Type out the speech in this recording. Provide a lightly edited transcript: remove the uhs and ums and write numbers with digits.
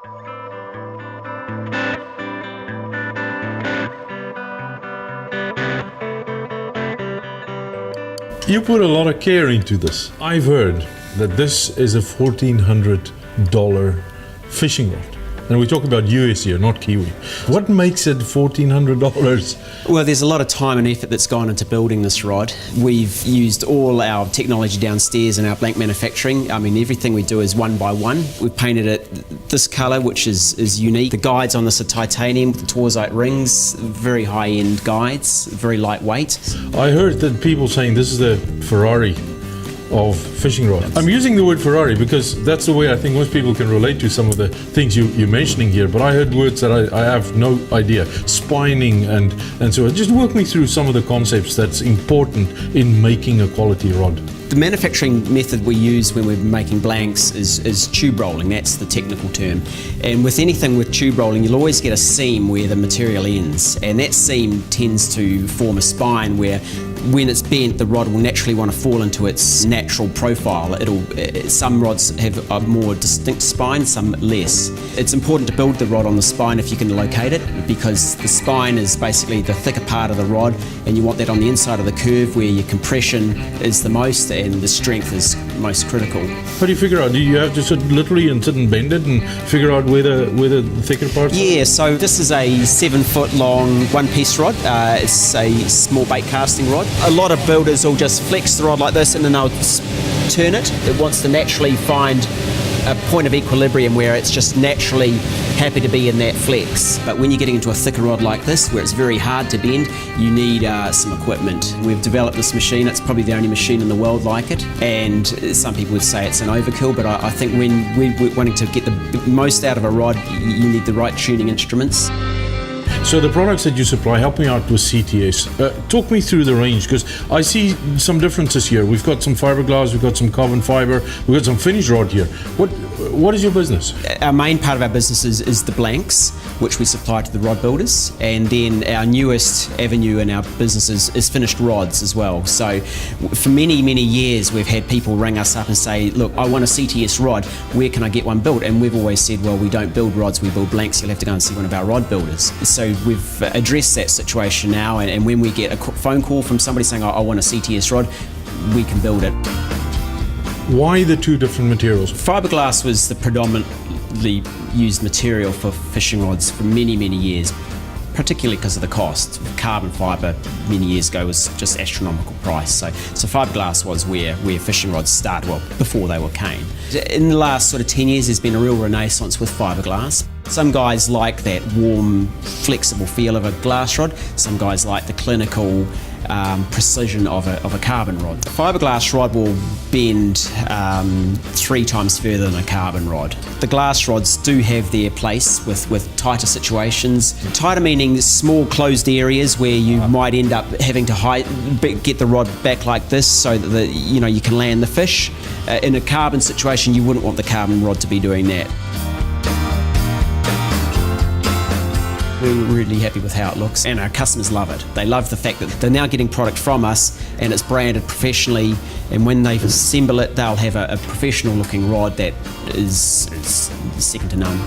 You put a lot of care into this. I've heard that this is a $1,400 fishing rod. And we talk about US here, not Kiwi. What makes it $1,400? Well, there's a lot of time and effort that's gone into building this rod. We've used all our technology downstairs in our blank manufacturing. I mean, everything we do is one by one. We've painted it this colour, which is unique. The guides on this are titanium with the Torzite rings, very high-end guides, very lightweight. I heard that people saying this is the Ferrari of fishing rods. I'm using the word Ferrari because that's the way I think most people can relate to some of the things you're mentioning here, but I heard words that I have no idea. Spining and so on. Just walk me through some of the concepts that's important in making a quality rod. The manufacturing method we use when we're making blanks is tube rolling, that's the technical term. And with anything with tube rolling, you'll always get a seam where the material ends, and that seam tends to form a spine where when it's bent, the rod will naturally want to fall into its natural profile. Some rods have a more distinct spine, some less. It's important to build the rod on the spine if you can locate it, because the spine is basically the thicker part of the rod, and you want that on the inside of the curve where your compression is the most and the strength is most critical. How do you figure out? Do you have to sit literally and sit and bend it and figure out where the thicker parts are? Yeah, so this is a 7-foot long one-piece rod. It's a small bait casting rod. A lot of builders will just flex the rod like this and then they'll turn it. It wants to naturally find a point of equilibrium where it's just naturally happy to be in that flex. But when you're getting into a thicker rod like this, where it's very hard to bend, you need some equipment. We've developed this machine. It's probably the only machine in the world like it, and some people would say it's an overkill, but I think when we're wanting to get the most out of a rod, you need the right tuning instruments. So the products that you supply, help me out with CTS. Talk me through the range, because I see some differences here. We've got some fiberglass, we've got some carbon fiber, we've got some finished rod here. What is your business? Our main part of our business is the blanks, which we supply to the rod builders, and then our newest avenue in our business is finished rods as well. So for many, many years we've had people ring us up and say, look, I want a CTS rod, where can I get one built? And we've always said, well, we don't build rods, we build blanks, you'll have to go and see one of our rod builders. So we've addressed that situation now, and when we get a phone call from somebody saying, I want a CTS rod, we can build it. Why the two different materials? Fiberglass was the predominantly used material for fishing rods for many, many years, particularly because of the cost. Carbon fiber many years ago was just astronomical price. So fiberglass was where fishing rods started, well, before they were cane. In the last sort of 10 years, there's been a real renaissance with fiberglass. Some guys like that warm, flexible feel of a glass rod. Some guys like the clinical precision of a carbon rod. A fiberglass rod will bend 3 times further than a carbon rod. The glass rods do have their place with tighter situations. Tighter meaning small closed areas where you might end up having to get the rod back like this so that you can land the fish. In a carbon situation, you wouldn't want the carbon rod to be doing that. We're really happy with how it looks, and our customers love it. They love the fact that they're now getting product from us and it's branded professionally, and when they assemble it, they'll have a professional looking rod that is second to none.